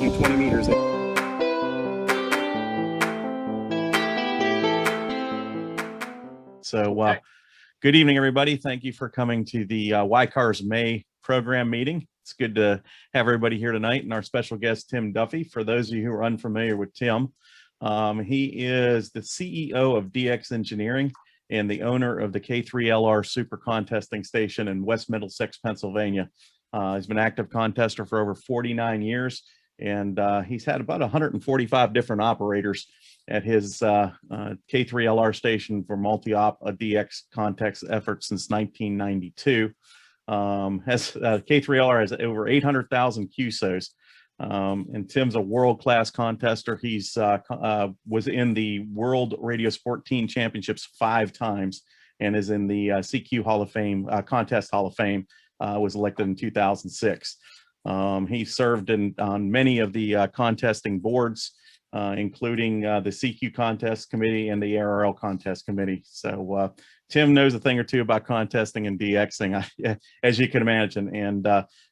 taking 20 meters. So good evening, everybody. Thank you for coming to the YCARS May program meeting. It's good to have everybody here tonight, and our special guest, Tim Duffy. For those of you who are unfamiliar with Tim, he is the CEO of Dx'er Engineering and the owner of the K3LR super contesting station in West Middlesex, Pennsylvania. He's been an active contester for over 49 years, and he's had about 145 different operators at his K3LR station for multi-op DX contest efforts since 1992. K3LR has over 800,000 QSOs. And Tim's a world-class contester. He's was in the World Radio Sport Team Championships 5 times and is in the CQ Hall of Fame, Contest Hall of Fame, was elected in 2006. He served on many of the contesting boards, including the CQ Contest Committee and the ARL Contest Committee. So Tim knows a thing or two about contesting and DXing, as you can imagine, and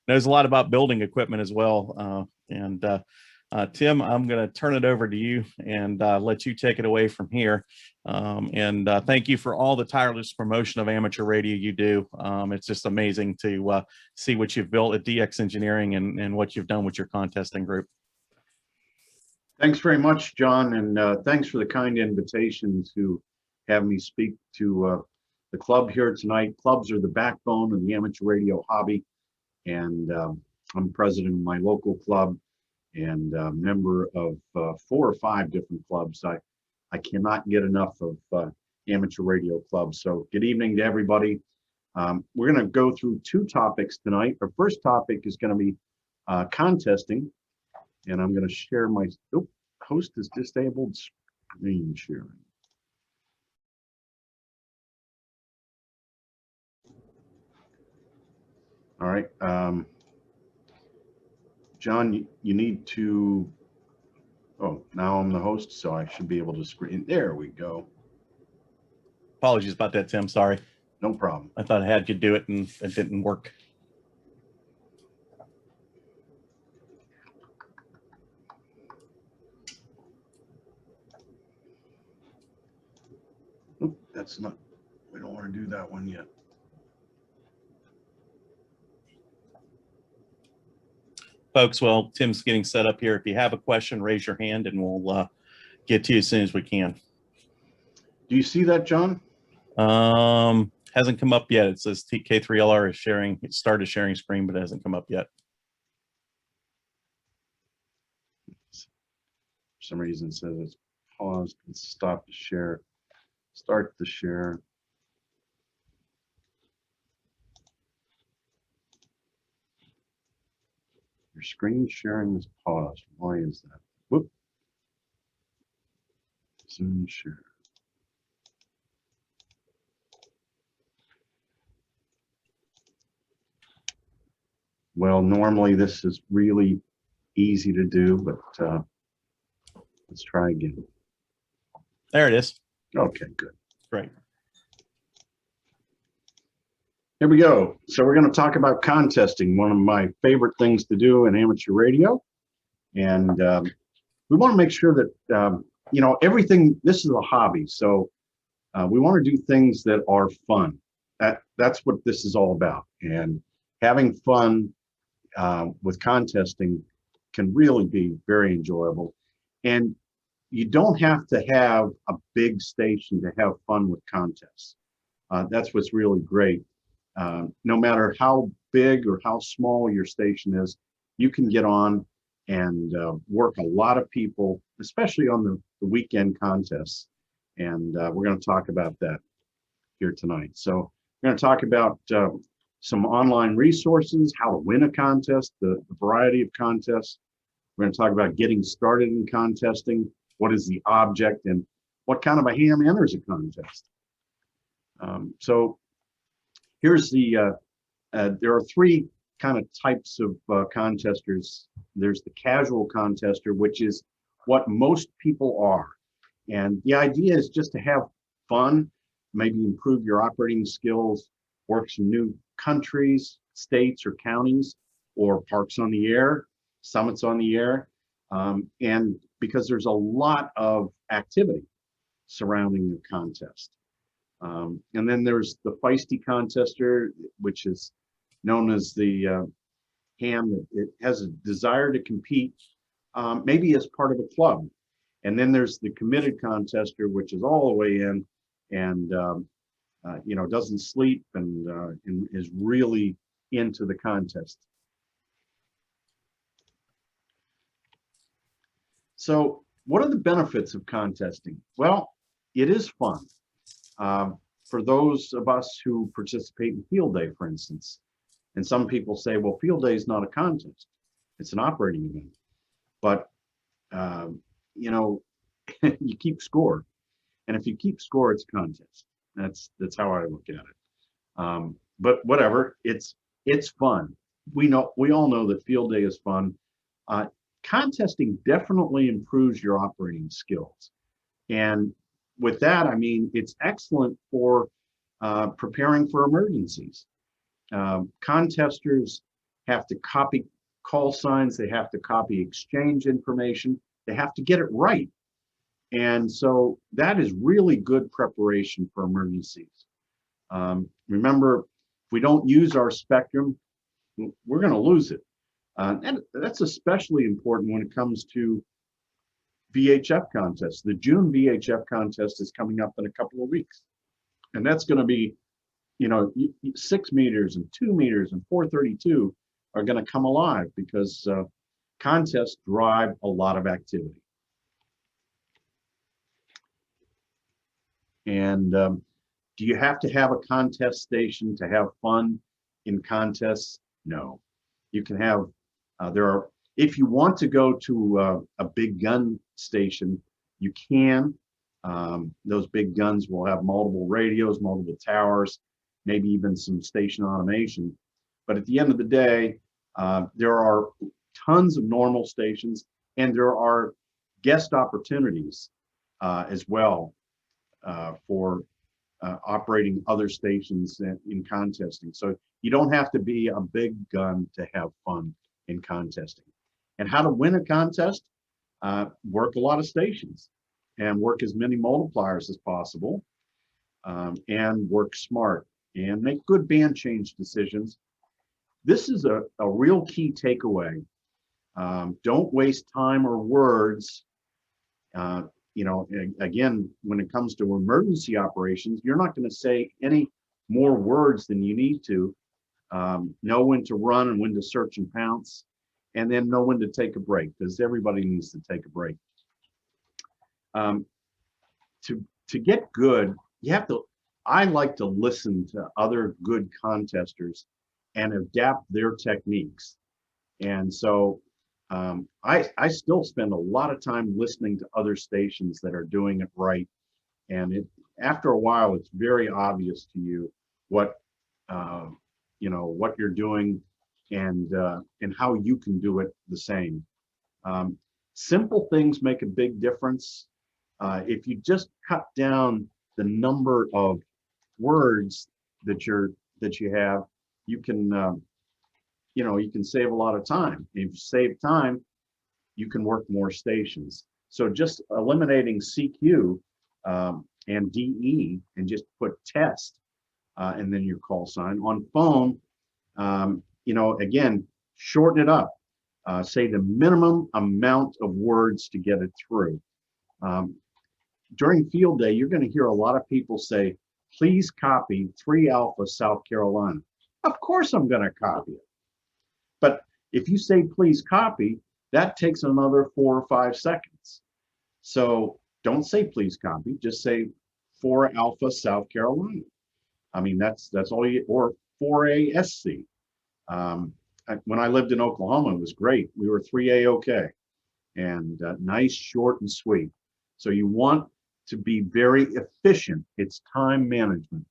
knows a lot about building equipment as well. Tim, I'm going to turn it over to you and let you take it away from here. Thank you for all the tireless promotion of amateur radio you do. It's just amazing to see what you've built at Dx'er Engineering and what you've done with your contesting group. Thanks very much, John, and thanks for the kind invitation to have me speak to the club here tonight. Clubs are the backbone of the amateur radio hobby, and I'm president of my local club and a member of 4 or 5 different clubs. I cannot get enough of amateur radio clubs. So good evening to everybody. We're going to go through 2 topics tonight. Our first topic is going to be contesting. And I'm going to share my host is disabled screen sharing. All right, John, you need to. Oh, now I'm the host, so I should be able to screen. There we go. Apologies about that, Tim. Sorry. No problem. I thought I had you do it, and it didn't work. That's not, we don't want to do that one yet. Folks, while Tim's getting set up here, if you have a question, raise your hand and we'll get to you as soon as we can. Do you see that, John? Hasn't come up yet. It says K3LR is sharing, it started sharing screen, but it hasn't come up yet. For some reason it says it's paused and stop to share. Start the share. Your screen sharing is paused. Why is that? Whoop. Zoom share. Well, normally this is really easy to do, but let's try again. There it is. Okay, good. Great. Here we go. So we're going to talk about contesting, one of my favorite things to do in amateur radio. And we want to make sure that, you know, everything, this is a hobby. So we want to do things that are fun. That's what this is all about. And having fun with contesting can really be very enjoyable. And you don't have to have a big station to have fun with contests. That's what's really great. No matter how big or how small your station is, you can get on and work a lot of people, especially on the weekend contests. And we're going to talk about that here tonight. So we're going to talk about some online resources, how to win a contest, the variety of contests. We're going to talk about getting started in contesting. What is the object and what kind of a ham enters a contest? So here's the, there are 3 kind of types of contesters. There's the casual contester, which is what most people are. And the idea is just to have fun, maybe improve your operating skills, work some new countries, states or counties, or parks on the air, summits on the air. and because there's a lot of activity surrounding the contest. And then there's the feisty contester, which is known as the ham that it has a desire to compete, maybe as part of a club. And then there's the committed contester, which is all the way in and doesn't sleep and is really into the contest. So what are the benefits of contesting? Well, it is fun. For those of us who participate in field day, for instance, and some people say, well, field day is not a contest, it's an operating event. But, you keep score. And if you keep score, it's a contest. That's how I look at it. But whatever, it's fun. We all know that field day is fun. Contesting definitely improves your operating skills. And with that, I mean, it's excellent for preparing for emergencies. Contesters have to copy call signs, they have to copy exchange information, they have to get it right. And so that is really good preparation for emergencies. Remember, if we don't use our spectrum, we're going to lose it. And that's especially important when it comes to VHF contests. The June VHF contest is coming up in a couple of weeks. And that's going to be, 6 meters and 2 meters and 432 are going to come alive because contests drive a lot of activity. And do you have to have a contest station to have fun in contests? No. You can have, if you want to go to a big gun station, you can. Those big guns will have multiple radios, multiple towers, maybe even some station automation. But at the end of the day, there are tons of normal stations, and there are guest opportunities as well for operating other stations in contesting. So you don't have to be a big gun to have fun in contesting. And how to win a contest? Work a lot of stations and work as many multipliers as possible, and work smart and make good band change decisions. This is a real key takeaway. Don't waste time or words. Again, when it comes to emergency operations, you're not going to say any more words than you need to. Know when to run and when to search and pounce, and then know when to take a break, because everybody needs to take a break. To get good, you have to, I like to listen to other good contesters and adapt their techniques. And so I still spend a lot of time listening to other stations that are doing it right. And after a while, it's very obvious to you what you're doing and how you can do it the same. Simple things make a big difference. If you just cut down the number of words that you have, you can you can save a lot of time. If you save time, you can work more stations. So just eliminating CQ and DE and just put test and then your call sign. On phone, again, shorten it up. Say the minimum amount of words to get it through. During field day, you're going to hear a lot of people say, please copy 3 Alpha South Carolina. Of course I'm going to copy it. But if you say please copy, that takes another 4 or 5 seconds. So don't say please copy, just say 4 Alpha South Carolina. I mean, that's all you, or 4A SC. When I lived in Oklahoma, it was great. We were 3A OK, and nice, short, and sweet. So you want to be very efficient. It's time management.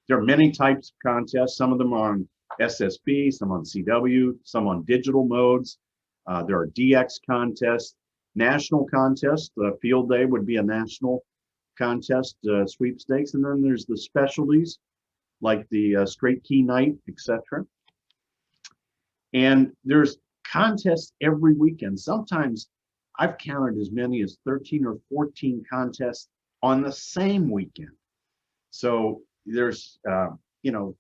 There are many types of contests. Some of them are on SSB, some on CW, some on digital modes. There are DX contests, national contests. Field day would be a national contest, sweepstakes. And then there's the specialties like the straight key night, etc. And there's contests every weekend. Sometimes I've counted as many as 13 or 14 contests on the same weekend. So there's, you know,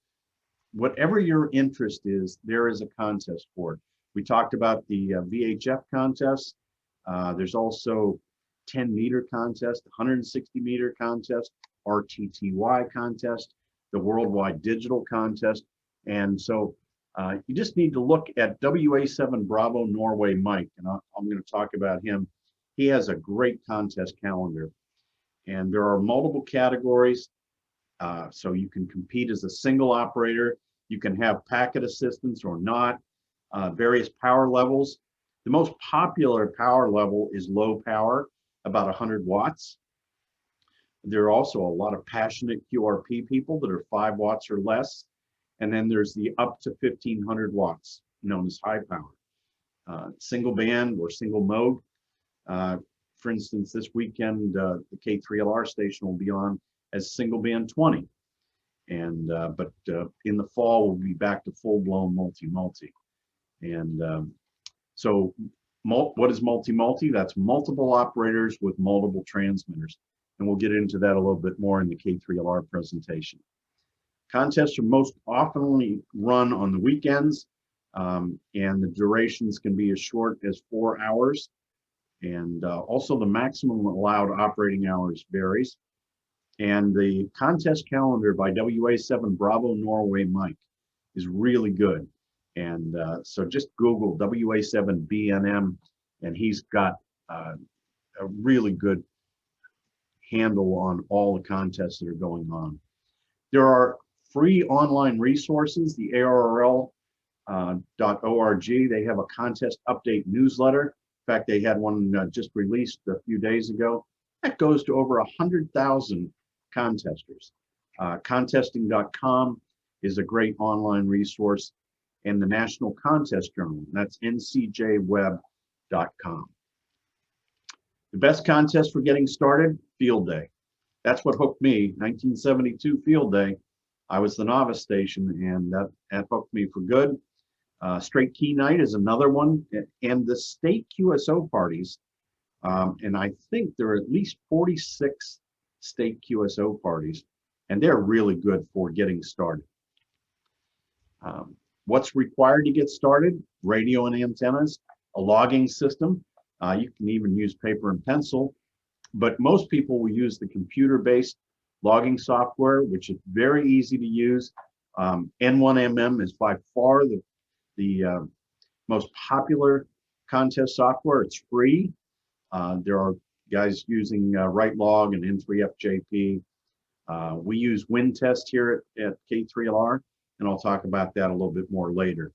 whatever your interest is, there is a contest for it. We talked about the VHF contest. There's also 10-meter contest, 160-meter contest, RTTY contest, the Worldwide Digital contest. And so you just need to look at WA7 Bravo Norway Mike, and I'm going to talk about him. He has a great contest calendar, and there are multiple categories. So you can compete as a single operator. You can have packet assistance or not, various power levels. The most popular power level is low power, about 100 watts. There are also a lot of passionate QRP people that are 5 watts or less. And then there's the up to 1500 watts, known as high power. Single band or single mode. For instance, this weekend, the K3LR station will be on as single band 20. And but in the fall, we'll be back to full-blown multi-multi. And so what is multi-multi? That's multiple operators with multiple transmitters. And we'll get into that a little bit more in the K3LR presentation. Contests are most often run on the weekends, and the durations can be as short as 4 hours. And also the maximum allowed operating hours varies. And the contest calendar by WA7 Bravo Norway Mike is really good. And so just Google WA7 BNM, and he's got a really good handle on all the contests that are going on. There are free online resources, the ARRL.org. They have a contest update newsletter. In fact, they had one just released a few days ago. That goes to over 100,000 contesters. Contesting.com is a great online resource, and the National Contest Journal, that's ncjweb.com. The best contest for getting started, field day. That's what hooked me, 1972 field day. I was the novice station, and that hooked me for good. Straight key night is another one, and the state QSO parties, and I think there are at least 46 state QSO parties, and they're really good for getting started. What's required to get started? Radio and antennas, a logging system. You can even use paper and pencil, but most people will use the computer-based logging software, which is very easy to use. N1MM is by far the most popular contest software. It's free. There are guys using WriteLog and N3FJP. We use WinTest here at K3LR, and I'll talk about that a little bit more later.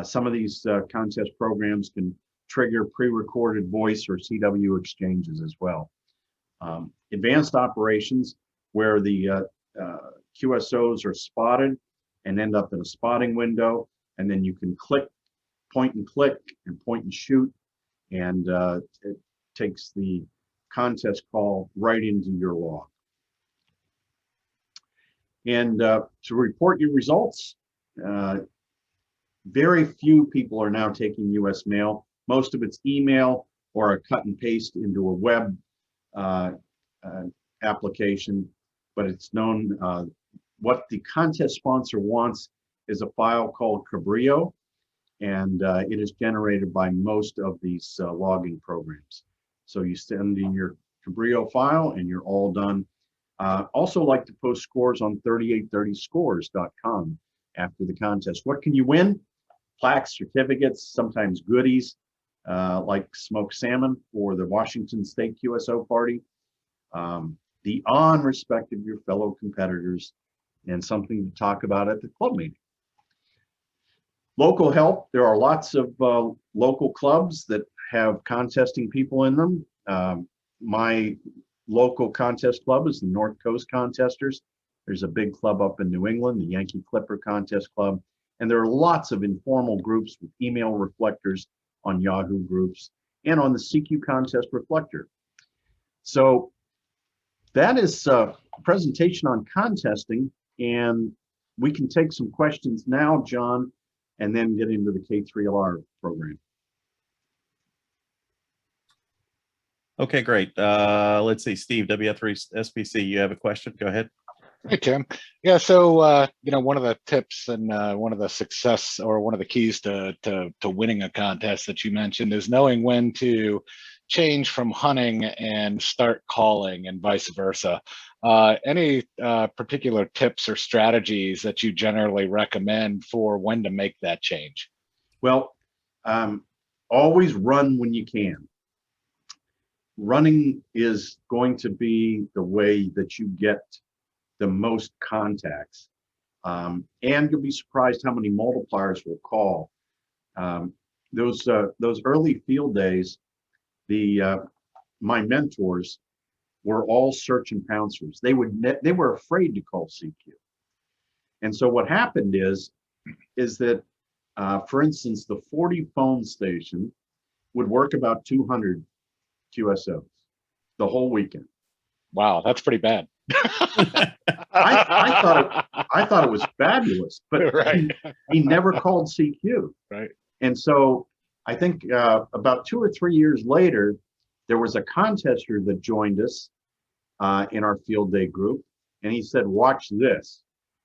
Some of these contest programs can trigger pre-recorded voice or CW exchanges as well. Advanced operations, where the QSOs are spotted and end up in a spotting window, and then you can point and click, and point and shoot, and it takes the contest call right into your log. And to report your results, very few people are now taking US mail. Most of it's email or a cut and paste into a web application, but it's known, what the contest sponsor wants is a file called Cabrillo, and it is generated by most of these logging programs. So you send in your Cabrillo file and you're all done. Also like to post scores on 3830scores.com after the contest. What can you win? Plaques, certificates, sometimes goodies, like smoked salmon for the Washington State QSO party, the awe and respect of your fellow competitors, and something to talk about at the club meeting. Local help, there are lots of local clubs that have contesting people in them. My local contest club is the North Coast Contesters. There's a big club up in New England, the Yankee Clipper Contest Club, and there are lots of informal groups with email reflectors on Yahoo groups and on the CQ Contest Reflector. So that is a presentation on contesting, and we can take some questions now, John. and then get into the K3LR program. Okay, great. Let's see, Steve, WF3SPC, you have a question? Go ahead. Hey, Tim. Yeah, so one of the tips and one of the success or one of the keys to winning a contest that you mentioned is knowing when to change from hunting and start calling and vice versa. Any particular tips or strategies that you generally recommend for when to make that change? Well, always run when you can. Running is going to be the way that you get the most contacts, and you'll be surprised how many multipliers will call. Those early field days, my mentors were all search and pouncers. They were afraid to call CQ, and so what happened is that, for instance, the 40 phone station would work about 200 QSOs the whole weekend. Wow, that's pretty bad. I thought it was fabulous, but right. he never called CQ. Right. And so I think about 2 or 3 years later, there was a contester that joined us in our field day group, and he said, "Watch this."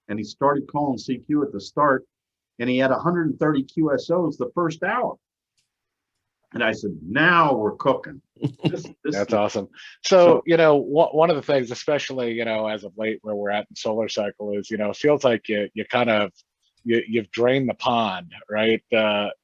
And he started calling CQ at the start, and he had 130 QSOs the first hour. And I said, "Now we're cooking." That's awesome. So, one of the things, especially, as of late where we're at in solar cycle is, it feels like you've drained the pond, right?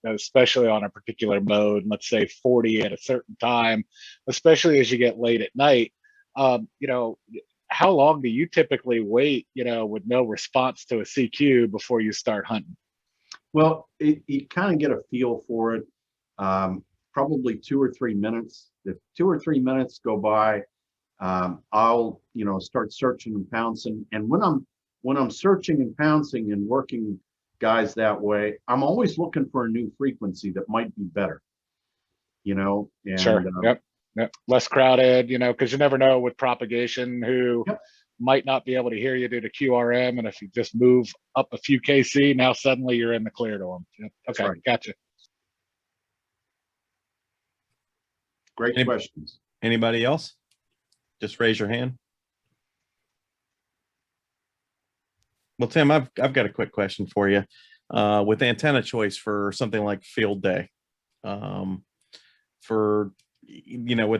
Especially on a particular mode, let's say 40 at a certain time, especially as you get late at night. How long do you typically wait, with no response to a CQ before you start hunting? Well, you kind of get a feel for it. Probably 2 or 3 minutes. If 2 or 3 minutes go by, I'll start searching and pouncing. And when I'm searching and pouncing and working guys that way, I'm always looking for a new frequency that might be better. And, sure. Yep. Less crowded. Because you never know with propagation who might not be able to hear you due to QRM, and if you just move up a few KC, now suddenly you're in the clear to them. Yep. Okay, right. Gotcha. Great questions. Anybody else? Just raise your hand. Well, Tim, I've got a quick question for you. With antenna choice for something like field day, with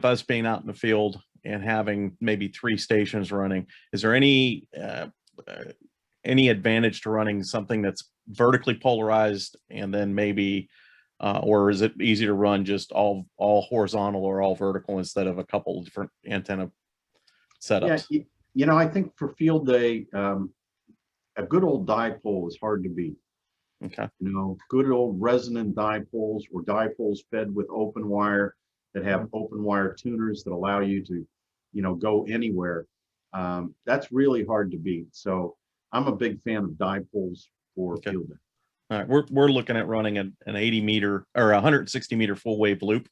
us being out in the field and having maybe 3 stations running, is there any advantage to running something that's vertically polarized and then maybe or is it easy to run just all horizontal or all vertical instead of a couple of different antenna setups? Yeah, I think for field day, a good old dipole is hard to beat. Okay. Good old resonant dipoles or dipoles fed with open wire that have open wire tuners that allow you to, go anywhere. That's really hard to beat. So I'm a big fan of dipoles for field day. All right, we're looking at running an 80 meter or 160 meter full wave loop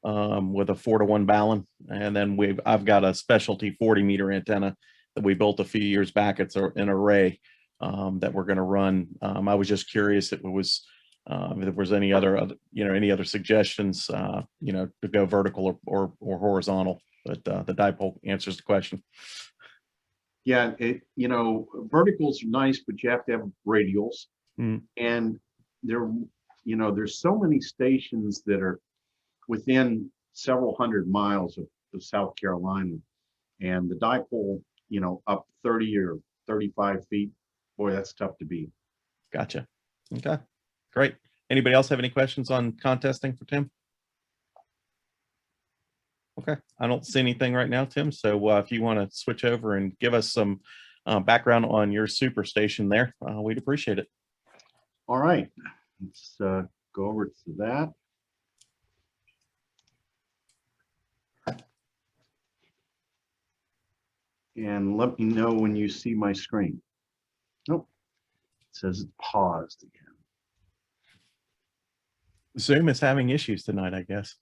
with a 4-to-1 balun, and then I've got a specialty 40 meter antenna that we built a few years back. It's an array that we're going to run. I was just curious if there was any other suggestions, to go vertical or horizontal, but the dipole answers the question. Yeah, verticals are nice, but you have to have radials. And there's so many stations that are within several hundred miles of South Carolina, and the dipole, up 30 or 35 feet, boy, that's tough to beat. Gotcha. Okay, great. Anybody else have any questions on contesting for Tim? Okay, I don't see anything right now, Tim. So if you want to switch over and give us some background on your super station there, we'd appreciate it. All right, let's go over to that. And let me know when you see my screen. Nope, it says it's paused again. Zoom is having issues tonight, I guess.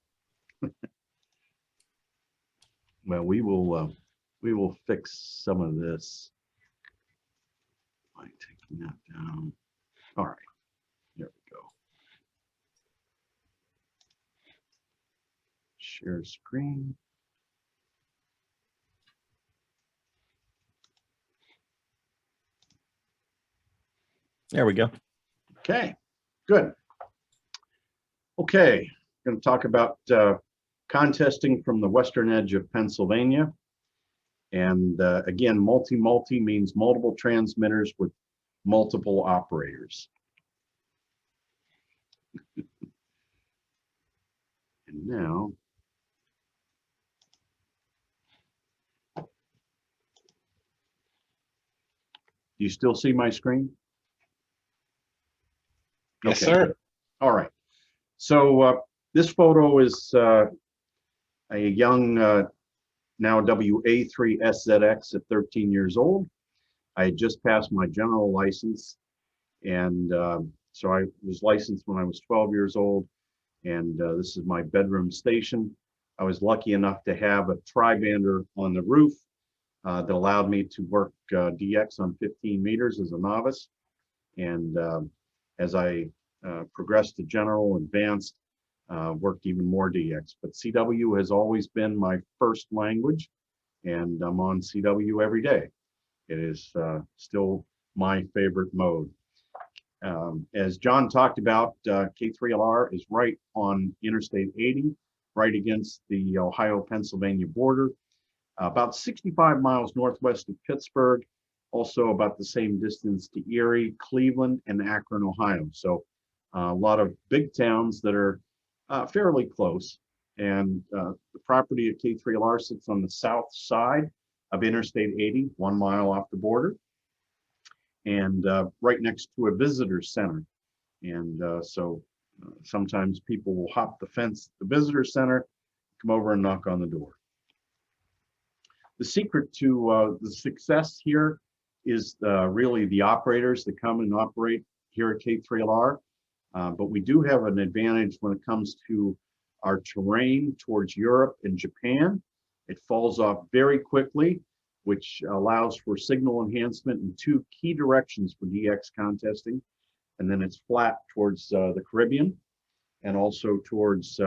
Well, we will fix some of this by taking that down. All right, there share screen. There we go. Okay, good. Okay, going to talk about contesting from the western edge of Pennsylvania. And again, multi-multi means multiple transmitters with multiple operators. And now, do you still see my screen? Yes, Okay, sir. good. All right. So this photo is a young now WA3SZX at 13 years old. I had just passed my general license, and so I was licensed when I was 12 years old, and this is my bedroom station. I was lucky enough to have a tri-bander on the roof that allowed me to work DX on 15 meters as a novice, and as I progressed to general, advanced, worked even more DX. But CW has always been my first language, and I'm on CW every day. It is still my favorite mode. As John talked about, K3LR is right on Interstate 80, right against the Ohio-Pennsylvania border, about 65 miles northwest of Pittsburgh, also about the same distance to Erie, Cleveland, and Akron, Ohio. So a lot of big towns that are fairly close. And the property at K3LR sits on the south side of Interstate 80, 1 mile off the border, and right next to a visitor center. And so sometimes people will hop the fence at the visitor center, come over and knock on the door. The secret to the success here is really the operators that come and operate here at K3LR. But we do have an advantage when it comes to our terrain towards Europe and Japan. It falls off very quickly, which allows for signal enhancement in 2 key directions for DX contesting. And then it's flat towards the Caribbean and also towards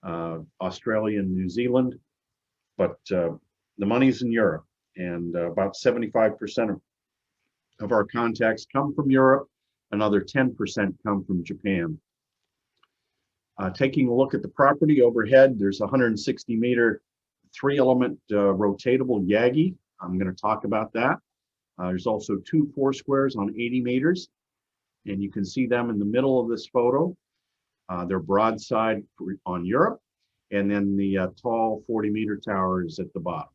Australia and New Zealand. But the money's in Europe, and about 75% of our contacts come from Europe. Another 10% come from Japan. Taking a look at the property overhead, there's a 160-meter 3-element rotatable Yagi. I'm going to talk about that. There's also 2 4-squares on 80 meters, and you can see them in the middle of this photo. They're broadside on Europe, and then the tall 40-meter tower is at the bottom.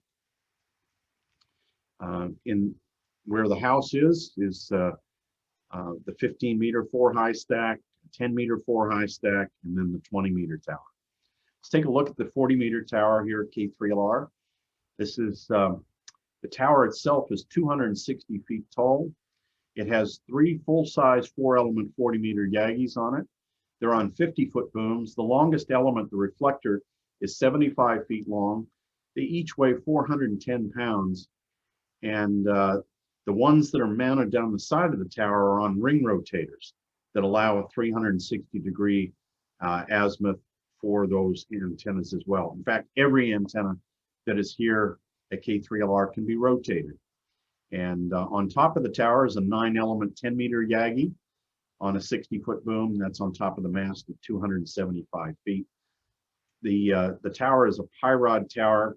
In where the house is the 15-meter 4-high stack, 10-meter 4-high stack, and then the 20-meter tower. Let's take a look at the 40-meter tower here at K3LR. This is the tower itself is 260 feet tall. It has 3 full-size 4-element 40-meter Yagis on it. They're on 50-foot booms. The longest element, the reflector, is 75 feet long. They each weigh 410 pounds. And the ones that are mounted down the side of the tower are on ring rotators that allow a 360-degree azimuth for those antennas as well. In fact, every antenna that is here at K3LR can be rotated. And on top of the tower is a 9-element 10-meter Yagi on a 60-foot boom. That's on top of the mast at 275 feet. The tower is a Pyrod tower,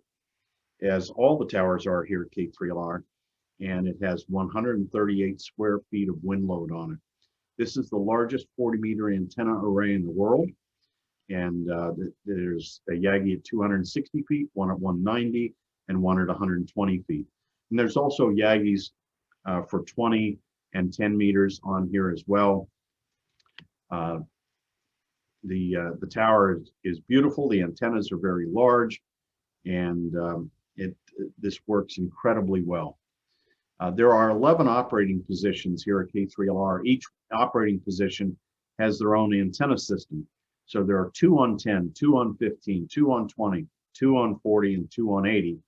as all the towers are here at K3LR, and it has 138 square feet of wind load on it. This is the largest 40-meter antenna array in the world, and there's a Yagi at 260 feet, one at 190, and one at 120 feet. And there's also Yagis for 20 and 10 meters on here as well. The tower is beautiful. The antennas are very large, and this works incredibly well. There are 11 operating positions here at K3LR. Each operating position has their own antenna system. So there are 2 on 10, 2 on 15, 2 on 20, 2 on 40, and 2 on 80,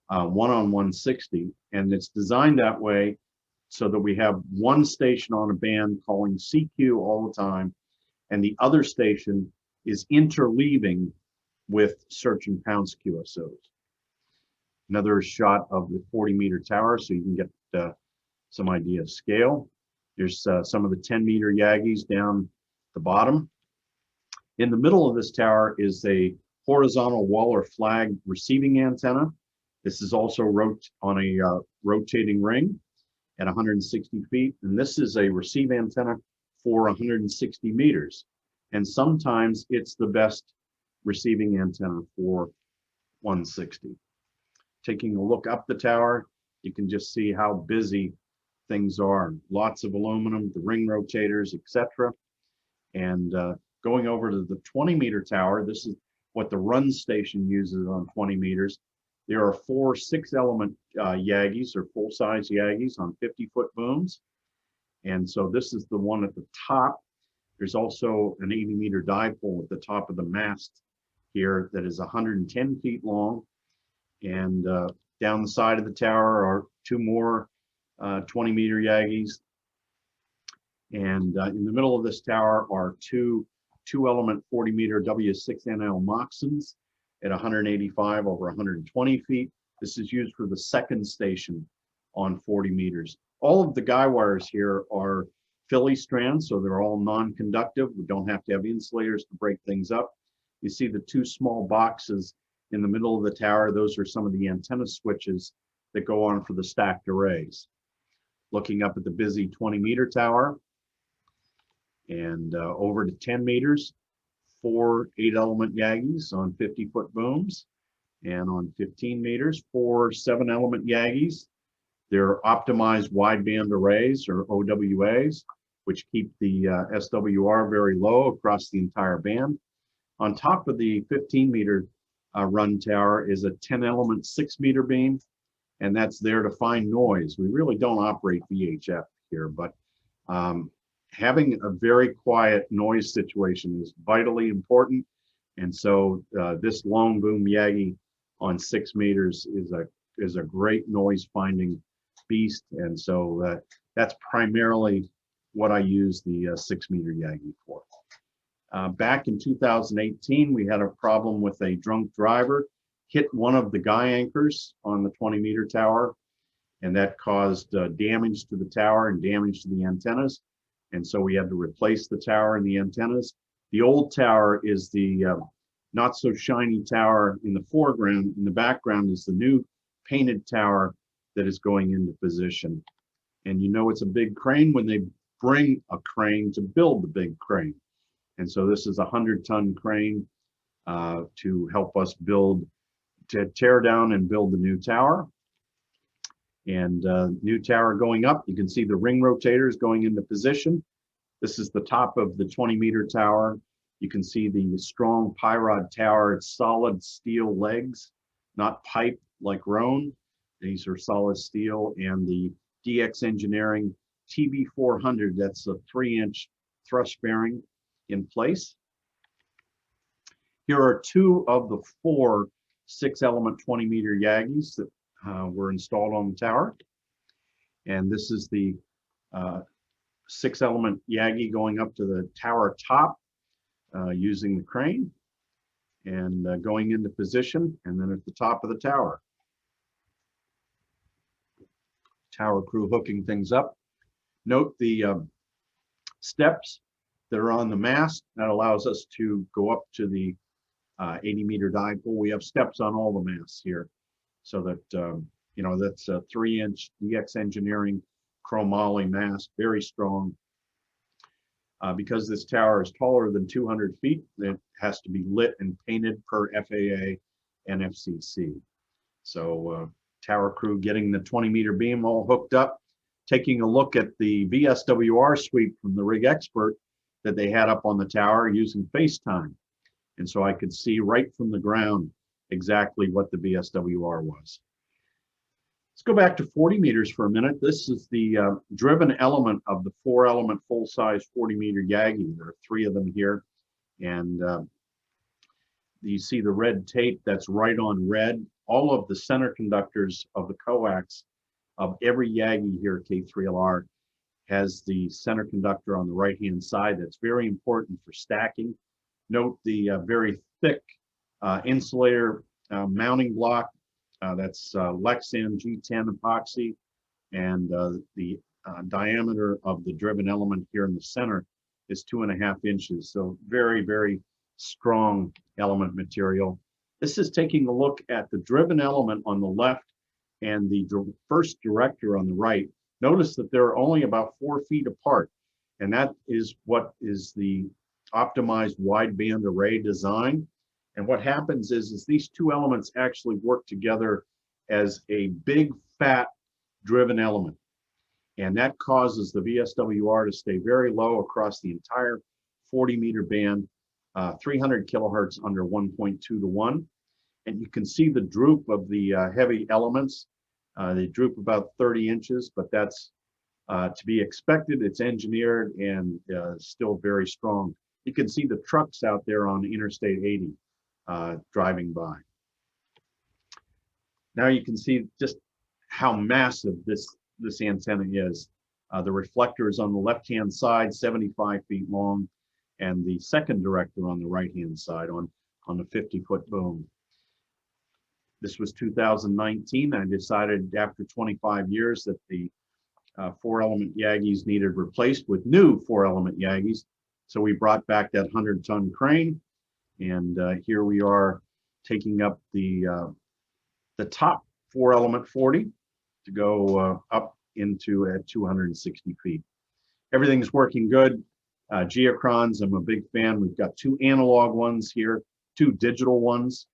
1 on 160. And it's designed that way so that we have one station on a band calling CQ all the time, and the other station is interleaving with search and pounce QSOs. Another shot of the 40-meter tower so you can get some idea of scale. There's some of the 10-meter Yagis down the bottom. In the middle of this tower is a horizontal wall or flag receiving antenna. This is also on a rotating ring at 160 feet. And this is a receive antenna for 160 meters. And sometimes it's the best receiving antenna for 160. Taking a look up the tower, you can just see how busy things are. Lots of aluminum, the ring rotators, etc. And going over to the 20-meter tower, this is what the run station uses on 20 meters. There are 4 6-element Yagis or full-size Yagis on 50-foot booms. And so this is the one at the top. There's also an 80-meter dipole at the top of the mast here that is 110 feet long. And down the side of the tower are 2 more 20-meter Yagis. And in the middle of this tower are 2 2-element 40-meter W6NL Moxons at 185 over 120 feet. This is used for the second station on 40 meters. All of the guy wires here are Philly strands, so they're all non-conductive. We don't have to have insulators to break things up. You see the 2 small boxes in the middle of the tower. Those are some of the antenna switches that go on for the stacked arrays. Looking up at the busy 20-meter tower, and over to 10 meters, 4 8-element Yagis on 50-foot booms, and on 15 meters, 4 7-element Yagis. They're optimized wideband arrays, or OWAs, which keep the SWR very low across the entire band. On top of the 15-meter run tower is a 10-element 6-meter beam, and that's there to find noise. We really don't operate VHF here, but having a very quiet noise situation is vitally important. And so this long boom Yagi on 6 meters is a great noise finding beast. And so that's primarily what I use the 6-meter Yagi for. Back in 2018, we had a problem with a drunk driver hit one of the guy anchors on the 20-meter tower, and that caused damage to the tower and damage to the antennas. And so we had to replace the tower and the antennas. The old tower is the not so shiny tower in the foreground. In the background is the new painted tower that is going into position. And you know it's a big crane when they bring a crane to build the big crane. And so this is a 100-ton crane to help us to tear down and build the new tower. And new tower going up, you can see the ring rotators going into position. This is the top of the 20-meter tower. You can see the strong Pyrod tower. It's solid steel legs, not pipe like Roan. These are solid steel. And the DX Engineering TB400, that's a 3-inch thrust bearing in place. Here are 2 of the 4 6-element 20-meter Yagis that were installed on the tower. And this is the 6-element Yagi going up to the tower top using the crane and going into position, and then at the top of the tower. Tower crew hooking things up. Note the steps that are on the mast. That allows us to go up to the 80-meter dipole. We have steps on all the masts here, so that you know, that's a 3-inch DX Engineering chromoly mast, very strong. Because this tower is taller than 200 feet, it has to be lit and painted per FAA and FCC. So tower crew getting the 20-meter beam all hooked up, taking a look at the VSWR sweep from the rig expert that they had up on the tower using FaceTime. And so I could see right from the ground exactly what the VSWR was. Let's go back to 40 meters for a minute. This is the driven element of the 4-element full-size 40-meter Yagi. There are 3 of them here. And you see the red tape that's right on red. All of the center conductors of the coax of every Yagi here at K3LR has the center conductor on the right-hand side. That's very important for stacking. Note the very thick insulator mounting block. That's Lexan G10 epoxy, and the diameter of the driven element here in the center is 2.5 inches. So very, very strong element material. This is taking a look at the driven element on the left and the first director on the right. Notice that they're only about 4 feet apart, and that is what is the optimized wideband array design. And what happens is these two elements actually work together as a big fat driven element. And that causes the VSWR to stay very low across the entire 40-meter band, 300 kilohertz under 1.2 to 1. And you can see the droop of the heavy elements. They droop about 30 inches, but that's to be expected. It's engineered and still very strong. You can see the trucks out there on Interstate 80 driving by. Now you can see just how massive this antenna is. The reflector is on the left-hand side, 75 feet long, and the second director on the right-hand side on the 50-foot boom. This was 2019. I decided after 25 years that the 4-element Yagis needed replaced with new 4-element Yagis. So we brought back that 100-ton crane, and here we are taking up the top 4-element 40 to go up into at 260 feet. Everything's working good. Geochrons, I'm a big fan. We've got 2 analog ones here, 2 digital ones.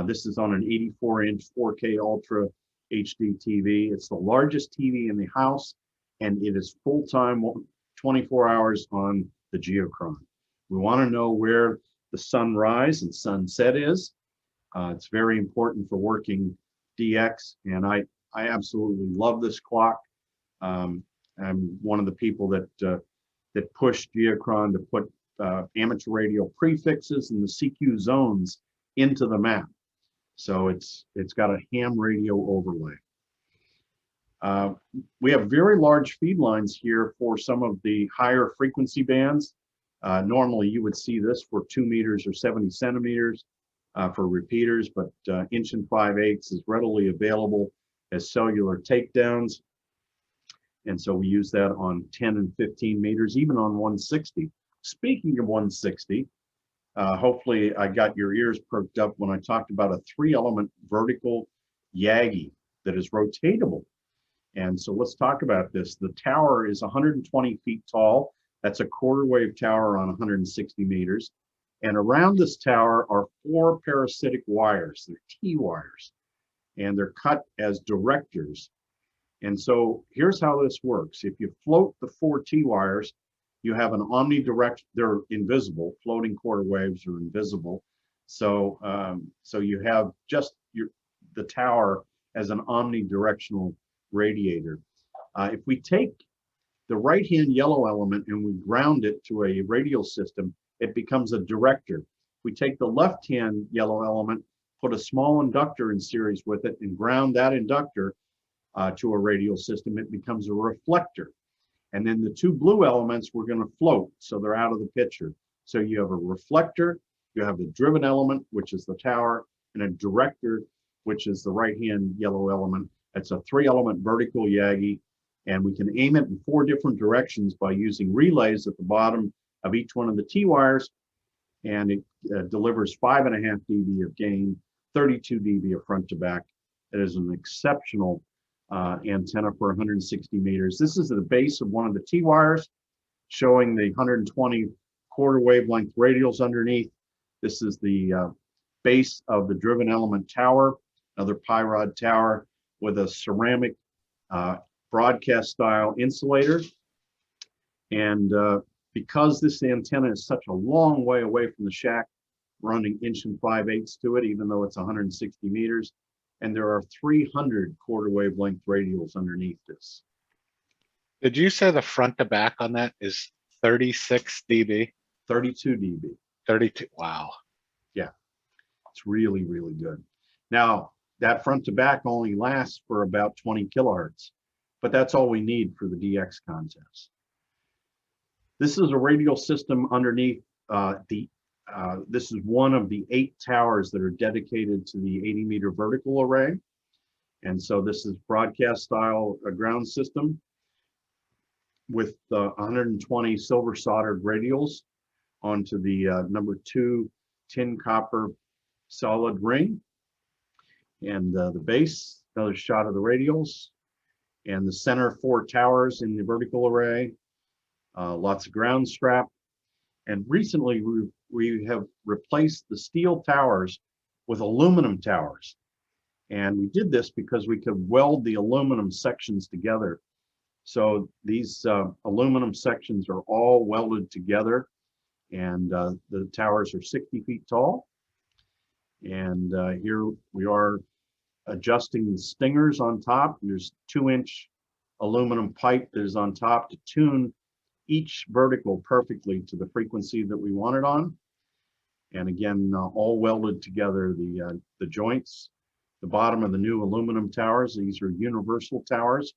This is on an 84-inch 4K Ultra HD TV. It's the largest TV in the house, and it is full-time, 24 hours on the Geochron. We want to know where the sunrise and sunset is. It's very important for working DX, and I absolutely love this clock. I'm one of the people that pushed Geochron to put amateur radio prefixes and the CQ zones into the map. So it's got a ham radio overlay. We have very large feed lines here for some of the higher frequency bands. Normally you would see this for 2 meters or 70 centimeters for repeaters, but 1 5/8" is readily available as cellular takedowns. And so we use that on 10 and 15 meters, even on 160. Speaking of 160, hopefully I got your ears perked up when I talked about a 3-element vertical Yagi that is rotatable. And so let's talk about this. The tower is 120 feet tall. That's a quarter wave tower on 160 meters. And around this tower are 4 parasitic wires. They're T wires, and they're cut as directors. And so here's how this works. If you float the 4 T wires, you have an omnidirectional, they're invisible, floating quarter waves are invisible. So, so you have just the tower as an omnidirectional radiator. If we take the right-hand yellow element and we ground it to a radial system, it becomes a director. We take the left-hand yellow element, put a small inductor in series with it, and ground that inductor to a radial system, it becomes a reflector. And then the 2 blue elements we're going to float, so they're out of the picture. So you have a reflector, you have the driven element, which is the tower, and a director, which is the right-hand yellow element. It's a 3-element vertical Yagi, and we can aim it in 4 different directions by using relays at the bottom of each one of the T wires, and it delivers 5.5 dB of gain, 32 dB of front to back. It is an exceptional antenna for 160 meters. This is the base of one of the T wires, showing the 120 quarter wavelength radials underneath. This is the base of the driven element tower, another Pyrod tower with a ceramic broadcast style insulator. And because this antenna is such a long way away from the shack, running 1 5/8" to it, even though it's 160 meters, and there are 300 quarter wavelength radials underneath this. Did you say the front to back on that is 36 dB? 32 dB. 32, wow. Yeah, it's really, really good. Now, that front to back only lasts for about 20 kilohertz, but that's all we need for the DX contest. This is a radial system underneath the This is one of the 8 towers that are dedicated to the 80-meter vertical array. And so this is broadcast style ground system with 120 silver soldered radials onto the number 2 tin copper solid ring. And the base, another shot of the radials, and the center 4 towers in the vertical array, lots of ground strap. And recently we have replaced the steel towers with aluminum towers. And we did this because we could weld the aluminum sections together. So these aluminum sections are all welded together, and the towers are 60 feet tall. And here we are adjusting the stingers on top. There's 2-inch aluminum pipe that is on top to tune each vertical perfectly to the frequency that we want it on. And again, all welded together, the joints. The bottom of the new aluminum towers, these are universal towers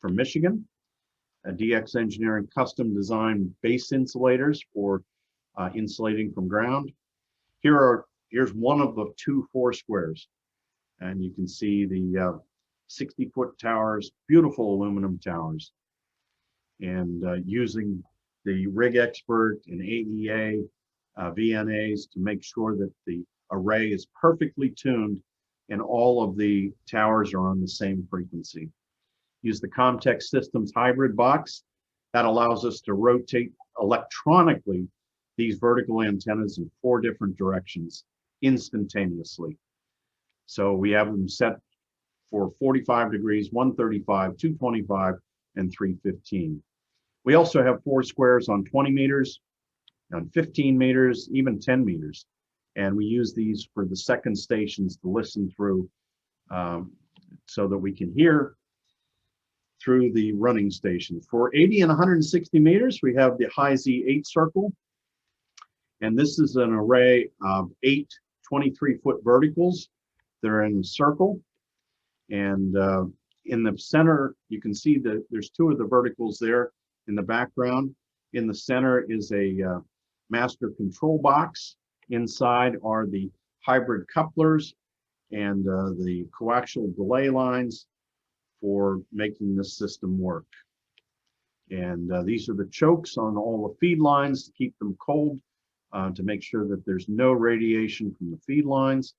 from Michigan. DX Engineering custom designed base insulators for insulating from ground. Here's one of the 2 4-squares. And you can see the 60-foot towers, beautiful aluminum towers. And using the Rig Expert and AEA VNAs to make sure that the array is perfectly tuned and all of the towers are on the same frequency. Use the Comtech Systems hybrid box. That allows us to rotate electronically these vertical antennas in 4 different directions instantaneously. So we have them set for 45 degrees, 135, 225, and 315. We also have 4 squares on 20 meters, on 15 meters, even 10 meters. And we use these for the second stations to listen through so that we can hear through the running stations. For 80 and 160 meters, we have the High Z 8 circle. And this is an array of 8 23-foot verticals that are in a circle. And in the center, you can see that there's 2 of the verticals there in the background. In the center is a master control box. Inside are the hybrid couplers and the coaxial delay lines for making this system work. And these are the chokes on all the feed lines to keep them cold, to make sure that there's no radiation from the feed lines.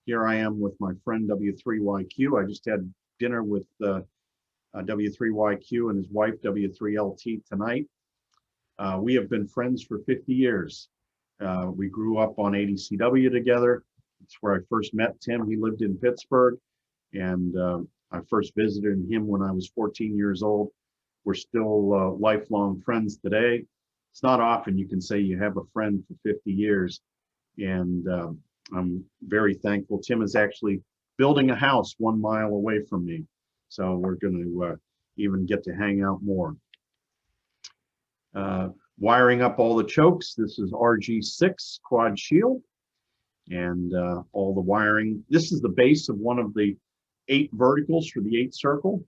Here I am with my friend W3YQ. I just had dinner with W3YQ and his wife W3LT tonight. We have been friends for 50 years. We grew up on ADCW together. It's where I first met Tim. He lived in Pittsburgh, and I first visited him when I was 14 years old. We're still lifelong friends today. It's not often you can say you have a friend for 50 years, and I'm very thankful. Tim is actually building a house 1 mile away from me, so we're going to even get to hang out more. Wiring up all the chokes. This is RG6 quad shield, and all the wiring. This is the base of one of the 8 verticals for the 8 circle,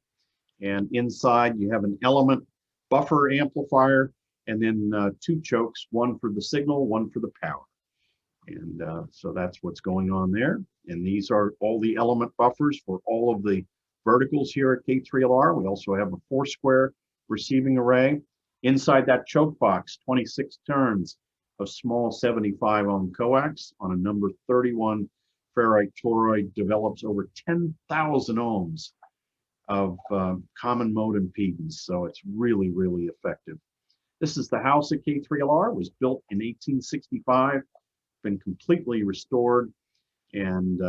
and inside you have an element buffer amplifier, and then 2 chokes, one for the signal, one for the power. And so that's what's going on there. And these are all the element buffers for all of the verticals here at K3LR. We also have a 4-square receiving array. Inside that choke box, 26 turns of small 75 ohm coax on a number 31 ferrite toroid develops over 10,000 ohms of common mode impedance. So it's really, really effective. This is the house at K3LR. It was built in 1865, been completely restored, and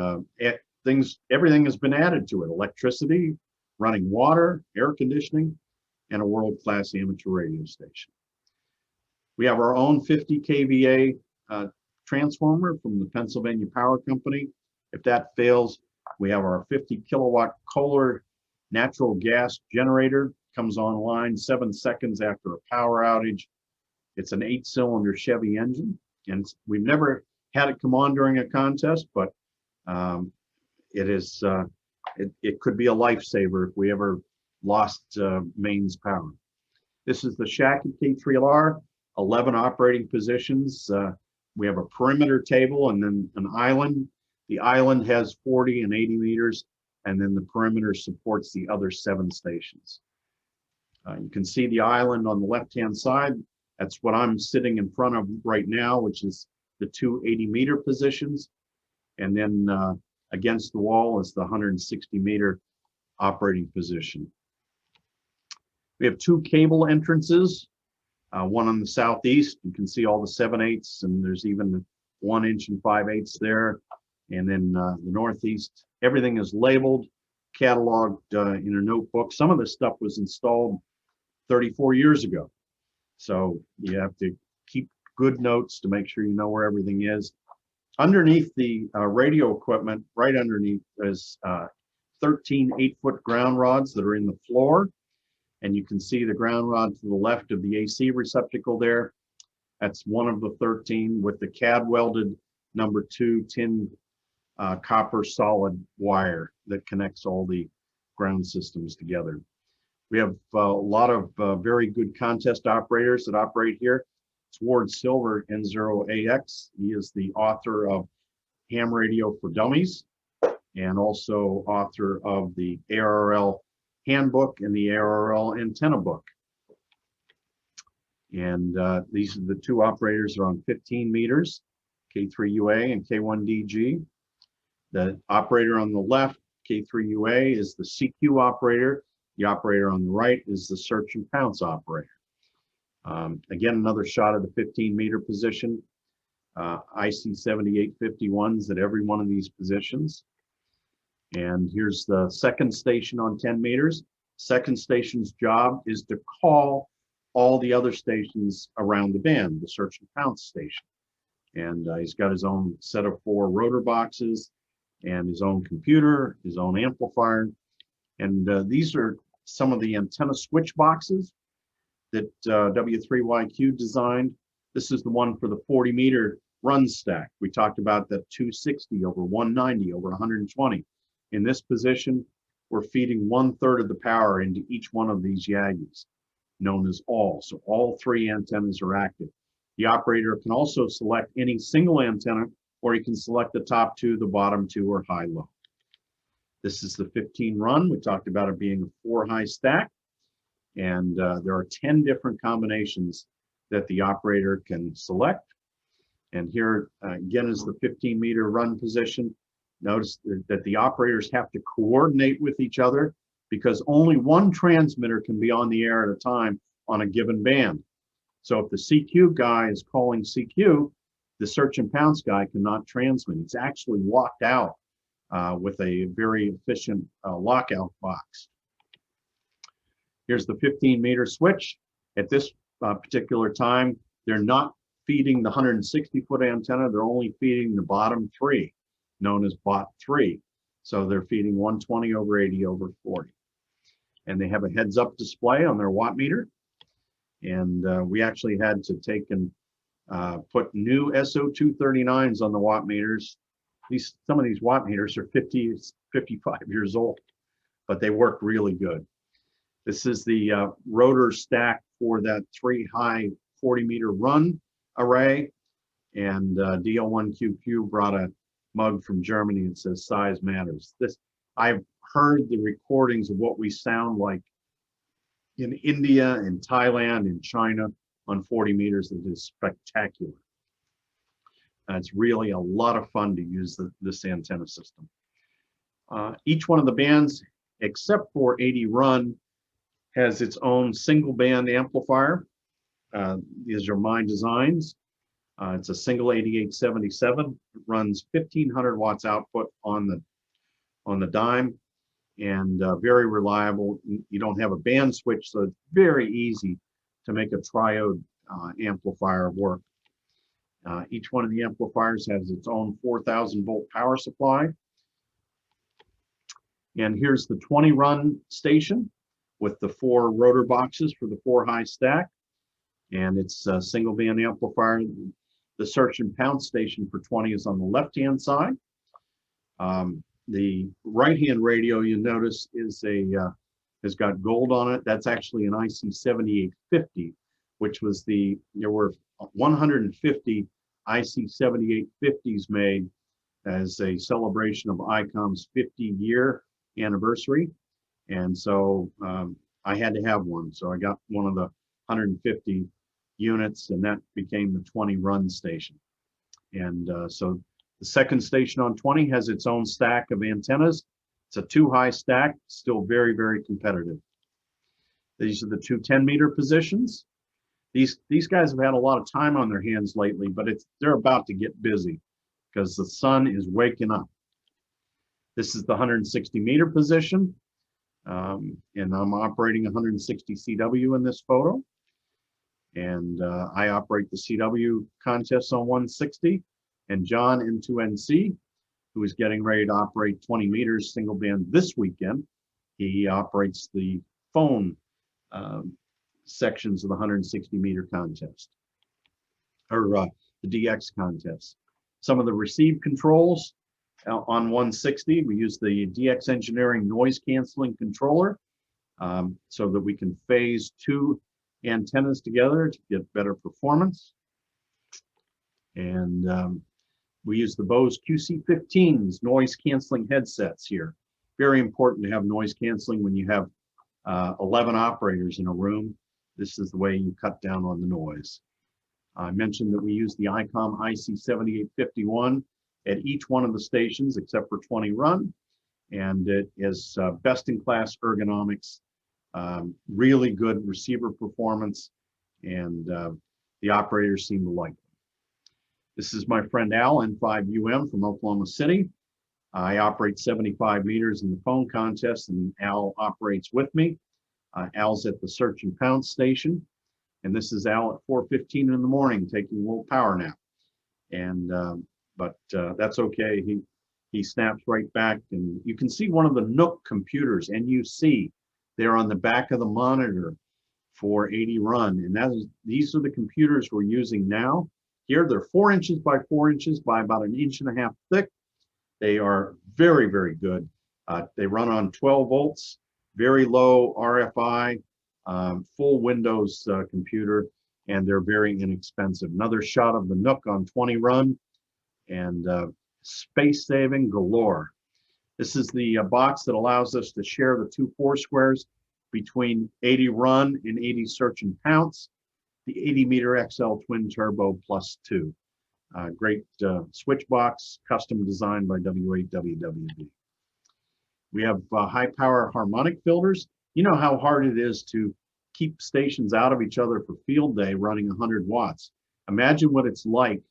everything has been added to it. Electricity, running water, air conditioning, and a world-class amateur radio station. We have our own 50 kVA transformer from the Pennsylvania Power Company. If that fails, we have our 50 kilowatt Kohler natural gas generator. Comes online 7 seconds after a power outage. It's an 8-cylinder Chevy engine, and we've never had it come on during a contest, but it could be a lifesaver if we ever lost mains power. This is the shack at K3LR, 11 operating positions, we have a perimeter table and then an island. The island has 40 and 80 meters, and then the perimeter supports the other 7 stations. You can see the island on the left-hand side. That's what I'm sitting in front of right now, which is the 2 80-meter positions. And then against the wall is the 160-meter operating position. We have 2 cable entrances, one on the southeast. You can see all the 7/8, and there's even 1 inch and 5/8 there. And then the northeast, everything is labeled, cataloged in a notebook. Some of this stuff was installed 34 years ago. So you have to keep good notes to make sure you know where everything is. Underneath the radio equipment, right underneath, is 13 8-foot ground rods that are in the floor. And you can see the ground rod to the left of the AC receptacle there. That's one of the 13 with the CAD welded number 2 tin copper solid wire that connects all the ground systems together. We have a lot of very good contest operators that operate here. It's Ward Silver, N0AX. He is the author of Ham Radio for Dummies and also author of the ARRL Handbook and the ARRL Antenna Book. And these are the 2 operators that are on 15 meters, K3UA and K1DG. The operator on the left, K3UA, is the CQ operator. The operator on the right is the search and pounce operator. Again, another shot of the 15-meter position. IC 7851s at every one of these positions. And here's the second station on 10 meters. Second station's job is to call all the other stations around the band, the search and pounce station. And he's got his own set of 4 rotor boxes and his own computer, his own amplifier. And these are some of the antenna switch boxes that W3YQ designed. This is the one for the 40-meter run stack. We talked about the 260 over 190 over 120. In this position, we're feeding 1/3 of the power into each one of these Yagis, known as all. So all 3 antennas are active. The operator can also select any single antenna, or he can select the top 2, the bottom 2, or high-low. This is the 15 run. We talked about it being a 4-high stack. And there are 10 different combinations that the operator can select. And here again is the 15-meter run position. Notice that the operators have to coordinate with each other because only one transmitter can be on the air at a time on a given band. So if the CQ guy is calling CQ, the search and pounce guy cannot transmit. It's actually locked out with a very efficient lockout box. Here's the 15-meter switch. At this particular time, they're not feeding the 160-foot antenna. They're only feeding the bottom 3, known as bot 3. So they're feeding 120 over 80 over 40. And they have a heads-up display on their watt meter. And we actually had to take and put new SO239s on the watt meters. Some of these watt meters are 50, 55 years old, but they work really good. This is the rotor stack for that 3-high 40-meter run array. And DL1QQ brought a mug from Germany that says size matters. I've heard the recordings of what we sound like in India, in Thailand, in China on 40 meters. It is spectacular. It's really a lot of fun to use this antenna system. Each one of the bands, except for 80 run, has its own single band amplifier. These are my designs. It's a single 8877. It runs 1500 watts output on the dime, and very reliable. You don't have a band switch, so it's very easy to make a triode amplifier work. Each one of the amplifiers has its own 4,000 volt power supply. And here's the 20 run station with the 4 rotor boxes for the 4-high stack. And it's a single band amplifier. The search and pounce station for 20 is on the left-hand side. The right-hand radio, you notice, has got gold on it. That's actually an IC 7850, which was there were 150 IC7850s made as a celebration of ICOM's 50-year anniversary. And so I had to have one. So I got one of the 150 units, and that became the 20 run station. And so the second station on 20 has its own stack of antennas. It's a 2-high stack, still very, very competitive. These are the two 10-meter positions. These guys have had a lot of time on their hands lately, but they're about to get busy because the sun is waking up. This is the 160-meter position, and I'm operating 160 CW in this photo. And I operate the CW contests on 160, and John N2NC, who is getting ready to operate 20 meters single band this weekend, he operates the phone sections of the 160-meter contest, or the DX contest. Some of the receive controls on 160, we use the DX Engineering noise canceling controller so that we can phase 2 antennas together to get better performance. And we use the Bose QC15s noise canceling headsets here. Very important to have noise canceling when you have 11 operators in a room. This is the way you cut down on the noise. I mentioned that we use the ICOM IC7851 at each one of the stations except for 20 run, and it is best in class ergonomics, really good receiver performance, and the operators seem to like them. This is my friend Al, N5UM from Oklahoma City. I operate 75 meters in the phone contest, and Al operates with me. Al's at the search and pounce station, and this is Al at 4:15 in the morning taking a little power nap. And but that's okay. He snaps right back, and you can see one of the Nook computers, NUC, there on the back of the monitor for 80 run, and these are the computers we're using now. Here they're 4 inches by 4 inches by about 1.5 inches thick. They are very, very good. They run on 12 volts, very low RFI, full Windows computer, and they're very inexpensive. Another shot of the Nook on 20 run, and space saving galore. This is the box that allows us to share the 2 4-squares between 80 run and 80 search and pounce, the 80-meter XL twin turbo +2. Great switch box, custom designed by W8WWB. We have high power harmonic filters. You know how hard it is to keep stations out of each other for field day running 100 watts. Imagine what it's like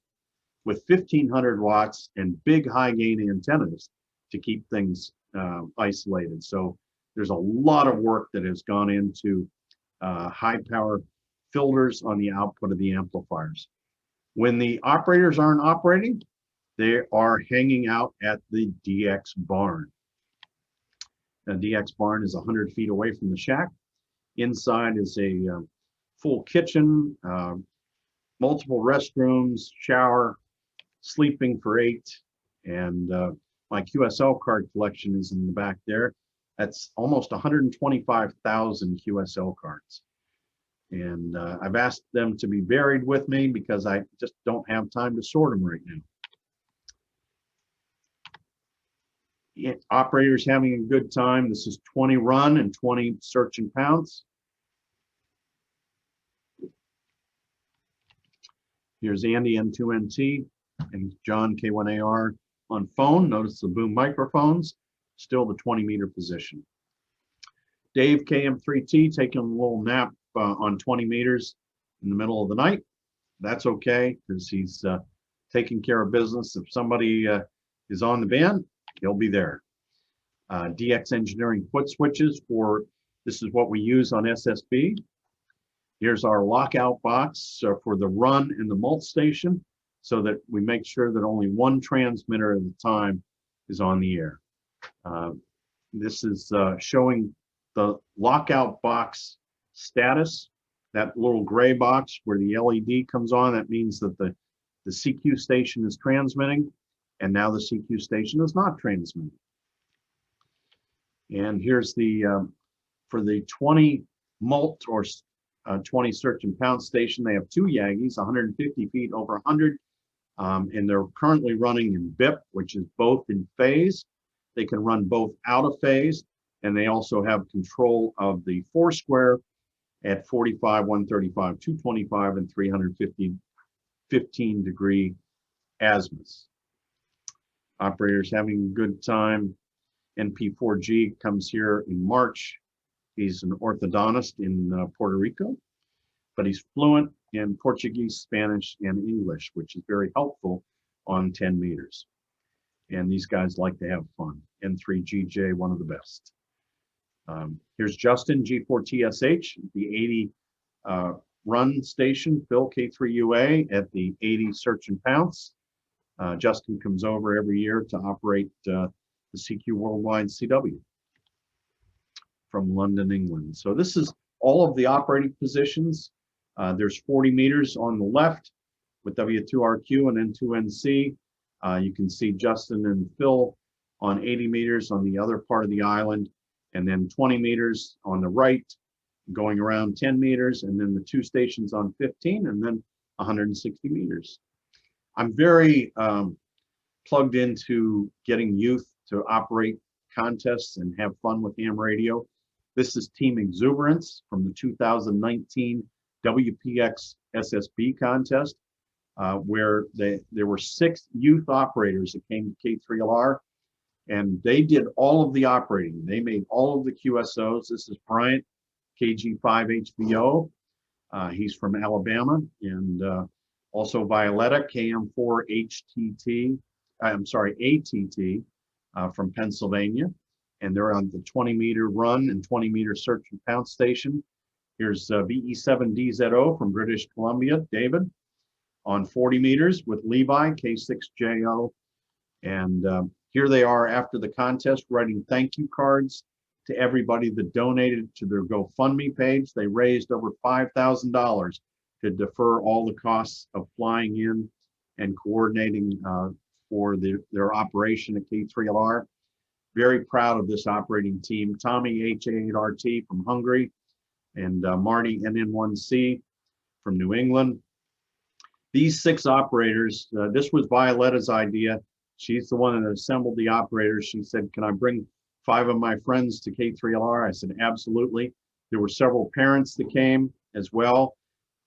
with 1,500 watts and big high gain antennas to keep things isolated. So there's a lot of work that has gone into high power filters on the output of the amplifiers. When the operators aren't operating, they are hanging out at the DX barn. The DX barn is 100 feet away from the shack. Inside is a full kitchen, multiple restrooms, shower, sleeping for 8, and my QSL card collection is in the back there. That's almost 125,000 QSL cards. And I've asked them to be buried with me because I just don't have time to sort them right now. Operators having a good time. This is 20 run and 20 search and pounce. Here's Andy N2NT and John K1AR on phone. Notice the boom microphones, still the 20-meter position. Dave KM3T taking a little nap on 20 meters in the middle of the night. That's okay, because he's taking care of business. If somebody is on the band, he'll be there. DX Engineering foot switches this is what we use on SSB. Here's our lockout box for the run and the mult station, so that we make sure that only one transmitter at a time is on the air. This is showing the lockout box status. That little gray box where the LED comes on, that means that the CQ station is transmitting, and now the CQ station is not transmitting. And here's the for the 20 mult or 20 search and pounce station, they have 2 Yagis, 150 feet over 100, And they're currently running in BIP, which is both in phase. They can run both out of phase, and they also have control of the foursquare at 45, 135, 225, and 315 degree azimuths. Operators having a good time. NP4G comes here in March. He's an orthodontist in Puerto Rico, but he's fluent in Portuguese, Spanish, and English, which is very helpful on 10 meters. And these guys like to have fun. N3GJ, one of the best. Here's Justin, G4TSH, the 80 run station, Phil K3UA at the 80 search and pounce. Justin comes over every year to operate the CQ Worldwide CW from London, England. So this is all of the operating positions. There's 40 meters on the left with W2RQ and N2NC. You can see Justin and Phil on 80 meters on the other part of the island, and then 20 meters on the right, going around 10 meters, and then the two stations on 15, and then 160 meters. I'm very plugged into getting youth to operate contests and have fun with ham radio. This is Team Exuberance from the 2019 WPX SSB contest, where there were 6 youth operators that came to K3LR, and they did all of the operating. They made all of the QSOs. This is Bryant, KG5HVO. He's from Alabama, and also Violetta, KM4HTT. I'm sorry, ATT from Pennsylvania, and they're on the 20-meter run and 20-meter search and pounce station. Here's VE7DZO from British Columbia, David, on 40 meters with Levi, K6JO. And here they are after the contest, writing thank you cards to everybody that donated to their GoFundMe page. They raised over $5,000 to defer all the costs of flying in and coordinating for their operation at K3LR. Very proud of this operating team. Tommy H8RT from Hungary, and Marty NN1C from New England. These 6 operators, this was Violetta's idea. She's the one that assembled the operators. She said, can I bring 5 of my friends to K3LR? I said, absolutely. There were several parents that came as well,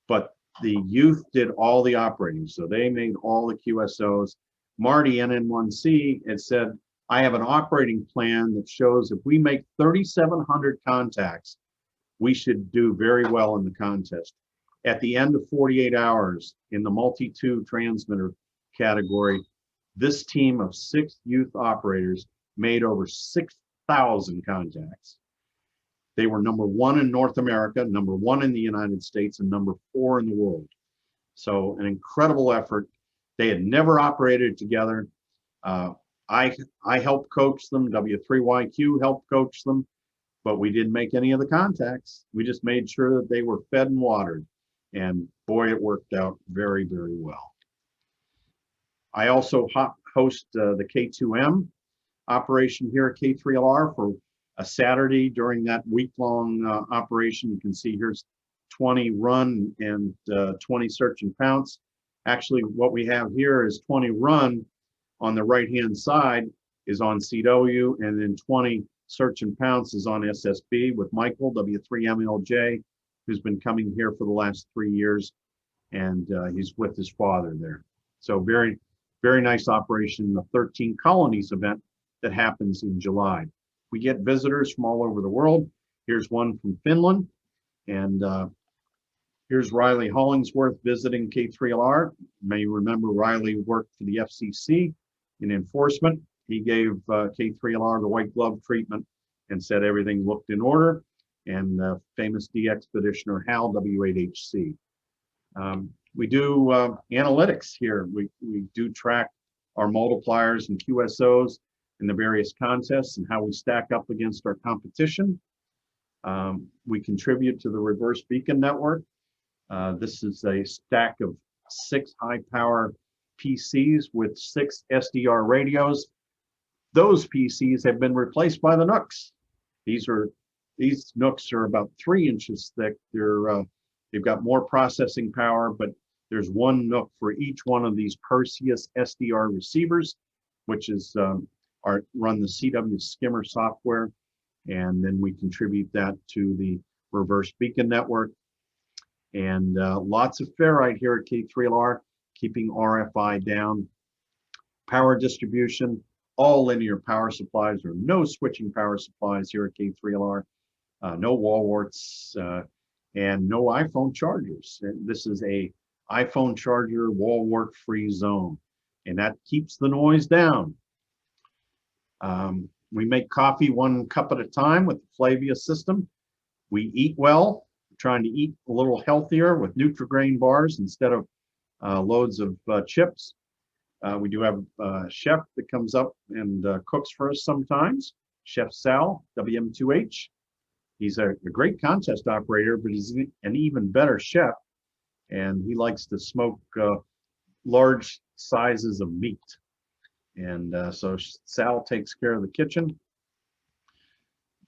but the youth did all the operating. So they made all the QSOs. Marty NN1C had said, I have an operating plan that shows if we make 3,700 contacts, we should do very well in the contest. At the end of 48 hours in the multi-tube transmitter category, this team of 6 youth operators made over 6,000 contacts. They were number 1 in North America, number 1 in the United States, and number 4 in the world. So an incredible effort. They had never operated together. I helped coach them, W3YQ helped coach them, but we didn't make any of the contacts. We just made sure that they were fed and watered. And boy, it worked out very, very well. I also host the K2M operation here at K3LR for a Saturday during that week-long operation. You can see here's 20 run and 20 search and pounce. Actually, what we have here is 20 run on the right-hand side is on CW, and then 20 search and pounce is on SSB with Michael, W3MLJ, who's been coming here for the last 3 years, and he's with his father there. So very, very nice operation, the 13 Colonies event that happens in July. We get visitors from all over the world. Here's one from Finland, and here's Riley Hollingsworth visiting K3LR. You may remember Riley worked for the FCC in enforcement. He gave K3LR the white glove treatment and said everything looked in order. And famous DXpeditioner Hal, W8HC. We do analytics here. We do track our multipliers and QSOs in the various contests and how we stack up against our competition. We contribute to the reverse beacon network. This is a stack of 6 high power PCs with 6 SDR radios. Those PCs have been replaced by the NUCs. These NUCs are about 3 inches thick. They've got more processing power, but There's one NUC for each one of these Perseus SDR receivers, which is run the CW skimmer software. And then we contribute that to the reverse beacon network. And lots of ferrite here at K3LR, keeping RFI down. Power distribution, all linear power supplies, or no switching power supplies here at K3LR. No wall warts and no iPhone chargers. And this is a iPhone charger wall wart free zone, and that keeps the noise down. We make coffee 1 cup at a time with the Flavia system. We eat well, trying to eat a little healthier with Nutri-Grain bars instead of loads of chips. We do have a chef that comes up and cooks for us sometimes, Chef Sal, WM2H. He's a great contest operator, but he's an even better chef, and he likes to smoke large sizes of meat. And so Sal takes care of the kitchen.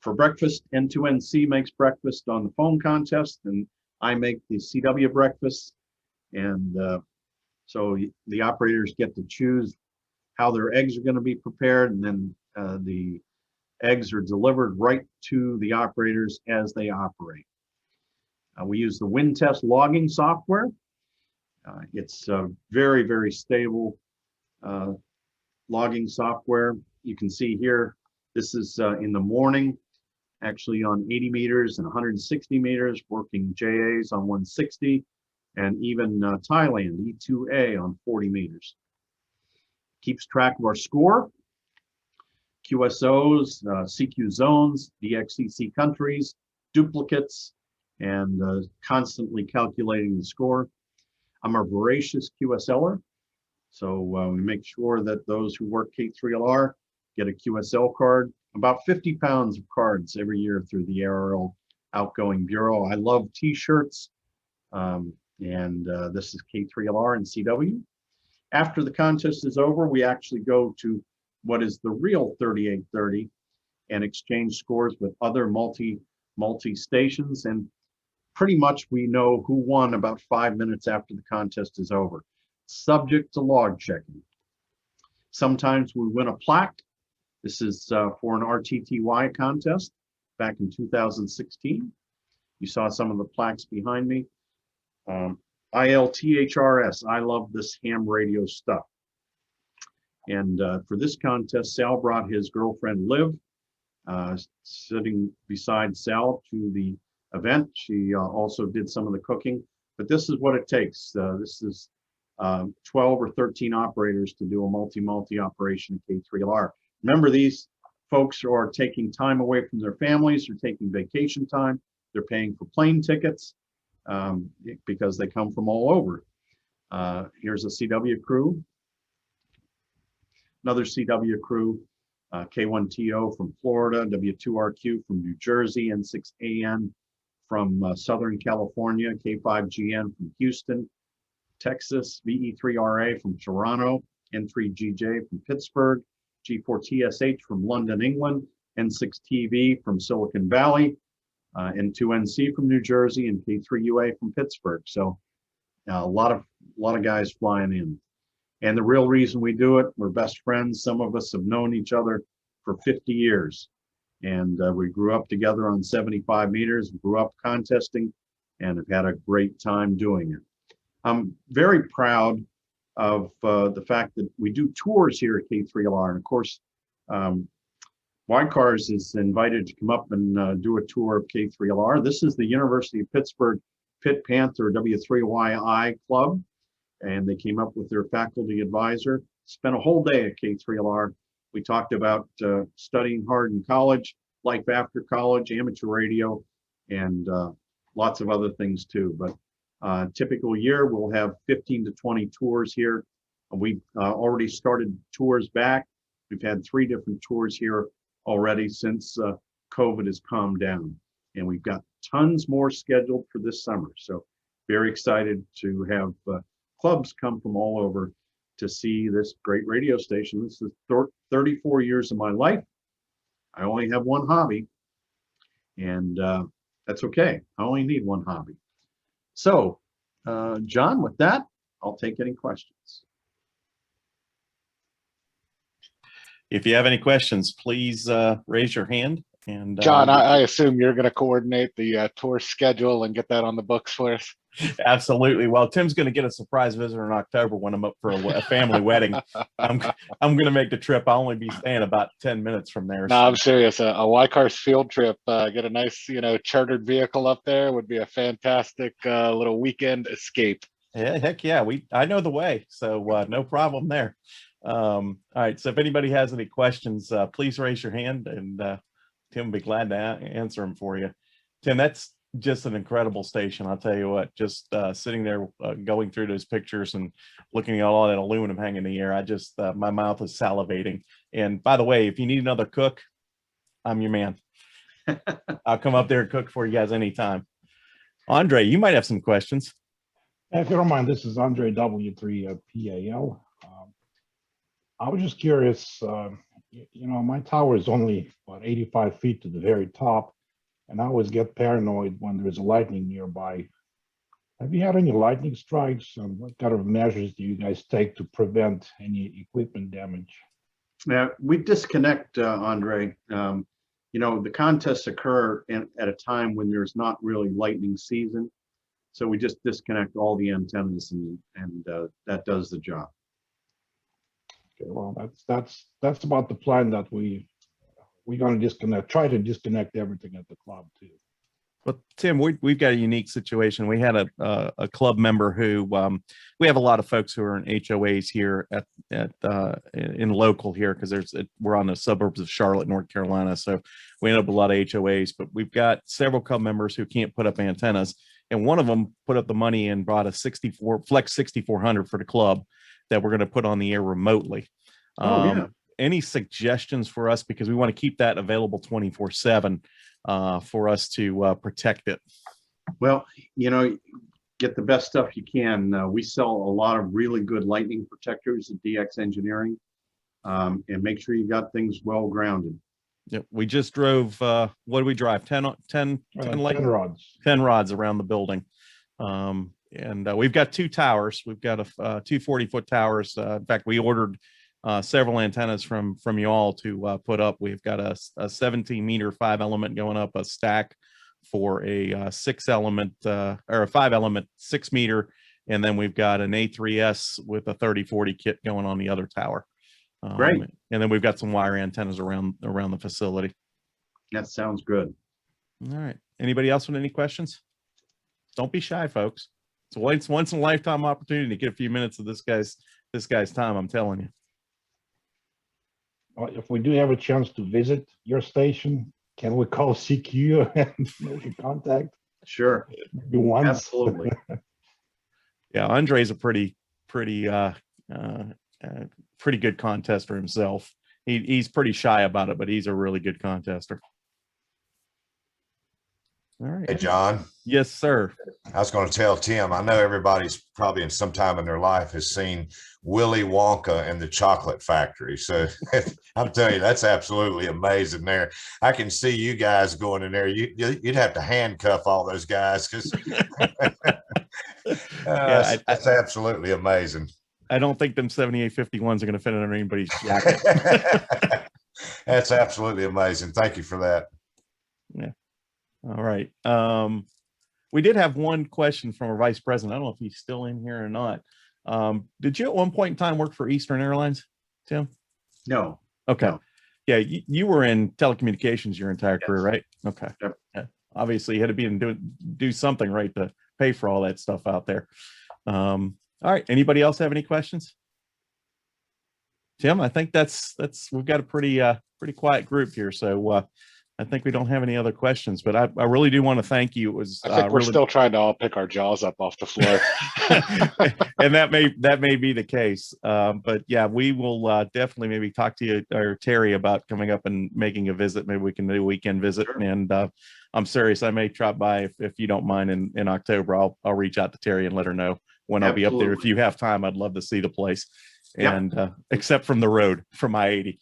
For breakfast, N2NC makes breakfast on the phone contest, and I make the CW breakfast. And so the operators get to choose how their eggs are going to be prepared, and then the eggs are delivered right to the operators as they operate. We use the wind test logging software. It's very, very stable logging software. You can see here, this is in the morning, actually on 80 meters and 160 meters, working JAs on 160, and even Thailand, E2A on 40 meters. Keeps track of our score, QSOs, CQ zones, DXCC countries, duplicates, and constantly calculating the score. I'm a voracious QSLer, so we make sure that those who work K3LR get a QSL card, about 50 pounds of cards every year through the ARL Outgoing Bureau. I love t-shirts, and this is K3LR and CW. After the contest is over, we actually go to what is the real 3830 and exchange scores with other multi stations, and pretty much we know who won about 5 minutes after the contest is over, subject to log checking. Sometimes we win a plaque. This is for an RTTY contest back in 2016. You saw some of the plaques behind me. ILTHRS, I love this ham radio stuff. And for this contest, Sal brought his girlfriend Liv, sitting beside Sal to the event. She also did some of the cooking, but this is what it takes. This is 12 or 13 operators to do a multi operation at K3LR. Remember, these folks are taking time away from their families, they're taking vacation time, they're paying for plane tickets because they come from all over. Here's a CW crew, another CW crew, K1TO from Florida, W2RQ from New Jersey, N6AN from Southern California, K5GN from Houston, Texas, VE3RA from Toronto, N3GJ from Pittsburgh, G4TSH from London, England, N6TV from Silicon Valley, N2NC from New Jersey, and K3UA from Pittsburgh. So a lot of guys flying in. And the real reason we do it, we're best friends. Some of us have known each other for 50 years. And we grew up together on 75 meters, grew up contesting, and have had a great time doing it. I'm very proud of the fact that we do tours here at K3LR. And of course, YCARS is invited to come up and do a tour of K3LR. This is the University of Pittsburgh Pitt Panther W3YI Club, and they came up with their faculty advisor. Spent a whole day at K3LR. We talked about studying hard in college, life after college, amateur radio, and lots of other things too. But typical year, we'll have 15 to 20 tours here. We've already started tours back. We've had 3 different tours here already since COVID has calmed down. And we've got tons more scheduled for this summer. So very excited to have clubs come from all over to see this great radio station. This is 34 years of my life. I only have one hobby, and that's okay. I only need one hobby. So John, with that, I'll take any questions. If you have any questions, please raise your hand. And John, I assume you're going to coordinate the tour schedule and get that on the books for us. Absolutely. Well, Tim's going to get a surprise visitor in October when I'm up for a family wedding. I'm going to make the trip. I'll only be staying about 10 minutes from there. No, I'm serious. A YCARS field trip, get a nice, chartered vehicle up there would be a fantastic little weekend escape. Yeah, heck yeah. I know the way, so no problem there. All right. So if anybody has any questions, please raise your hand, and Tim will be glad to answer them for you. Tim, that's just an incredible station. I'll tell you what, just sitting there going through those pictures and looking at all that aluminum hanging in the air, I just, my mouth is salivating. And by the way, if you need another cook, I'm your man. I'll come up there and cook for you guys anytime. Andre, you might have some questions. If you don't mind, this is Andre W3PAL. I was just curious, my tower is only about 85 feet to the very top, and I always get paranoid when there's a lightning nearby. Have you had any lightning strikes, and what kind of measures do you guys take to prevent any equipment damage? Now, we disconnect, Andre. The contests occur at a time when there's not really lightning season. So we just disconnect all the antennas, and that does the job. Okay, well, that's about the plan that we're going to try to disconnect everything at the club too. Well, Tim, we've got a unique situation. We had a club member who we have a lot of folks who are in HOAs here in local here, because we're on the suburbs of Charlotte, North Carolina. So we end up with a lot of HOAs, but we've got several club members who can't put up antennas, and one of them put up the money and bought a Flex 6400 for the club that we're going to put on the air remotely. Any suggestions for us, because we want to keep that available 24/7 for us to protect it? Well, get the best stuff you can. We sell a lot of really good lightning protectors at DX Engineering, and make sure you got things well grounded. Yeah, we just drove, what did we drive? 10 rods. 10 rods around the building. And we've got two towers. We've got two 40-foot towers. In fact, we ordered several antennas from you all to put up. We've got a 17-meter 5-element going up, a stack for a 6-element or a 5-element 6-meter, and then we've got an A3S with a 30-40 kit going on the other tower. Great. And then we've got some wire antennas around the facility. That sounds good. All right. Anybody else with any questions? Don't be shy, folks. It's once in a lifetime opportunity to get a few minutes of this guy's time. I'm telling you. Well, if we do have a chance to visit your station, can we call CQ and make a contact? Sure. Maybe once. Absolutely. Yeah, Andre's a pretty good contester himself. He's pretty shy about it, but he's a really good contester. All right. Hey, John. Yes, sir. I was going to tell Tim, I know everybody's probably in some time in their life has seen Willy Wonka and the Chocolate Factory. So I'm telling you, that's absolutely amazing there. I can see you guys going in there. You'd have to handcuff all those guys, because that's absolutely amazing. I don't think them 7851s are going to fit under anybody's jacket. That's absolutely amazing. Thank you for that. Yeah. All right. We did have one question from our vice president. I don't know if he's still in here or not. Did you at one point in time work for Eastern Airlines, Tim? No. Okay. No. Yeah, you were in telecommunications your entire career, right? Okay. Yep. Yeah. Obviously, you had to be and do something, right, to pay for all that stuff out there. All right. Anybody else have any questions? Tim, I think we've got a pretty quiet group here, so I think we don't have any other questions, but I really do want to thank you. It was I think we're still trying to all pick our jaws up off the floor. And that may be the case. But yeah, we will definitely maybe talk to you or Terry about coming up and making a visit. Maybe we can do a weekend visit. Sure. And I'm serious. I may drop by if you don't mind in October. I'll reach out to Terry and let her know when I'll be up there. If you have time, I'd love to see the place. Yep. And except from the road from I-80.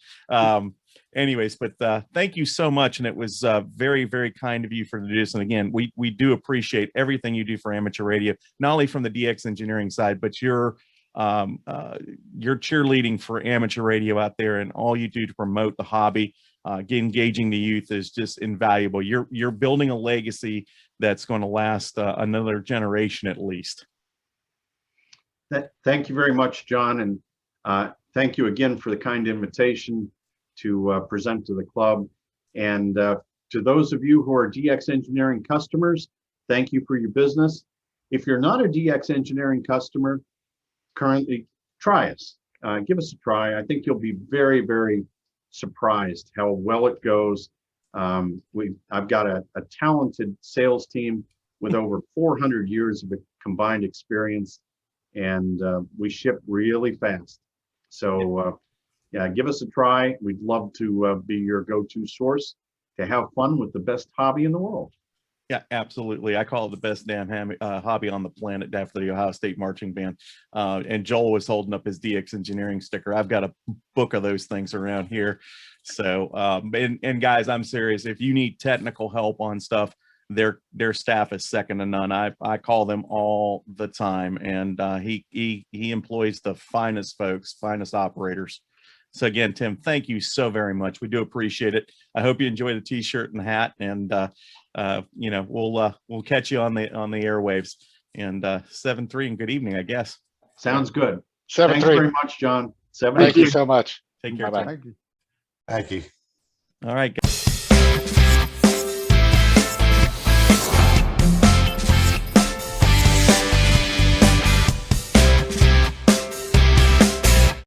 anyways, but thank you so much. And it was very, very kind of you for doing this. And again, we do appreciate everything you do for amateur radio, not only from the DX engineering side, but your cheerleading for amateur radio out there, and all you do to promote the hobby, engaging the youth is just invaluable. You're building a legacy that's going to last another generation at least. Thank you very much, John, and thank you again for the kind invitation to present to the club. And to those of you who are DX Engineering customers, thank you for your business. If you're not a DX Engineering customer currently, try us. Give us a try. I think you'll be very, very surprised how well it goes. I've got a talented sales team with over 400 years of combined experience, and we ship really fast. So yeah, give us a try. We'd love to be your go-to source to have fun with the best hobby in the world. Yeah, absolutely. I call it the best damn hobby on the planet after the Ohio State Marching Band. And Joel was holding up his DX Engineering sticker. I've got a book of those things around here. So, and guys, I'm serious. If you need technical help on stuff, their staff is second to none. I call them all the time, and he employs the finest folks, finest operators. So again, Tim, thank you so very much. We do appreciate it. I hope you enjoy the t-shirt and the hat, and you know, we'll catch you on the airwaves. And 7-3 and good evening, I guess. Sounds good. 7-3. Thanks very much, John. 7-3. Thank you so much. Take care. Bye-bye. Tim. Thank you. All right.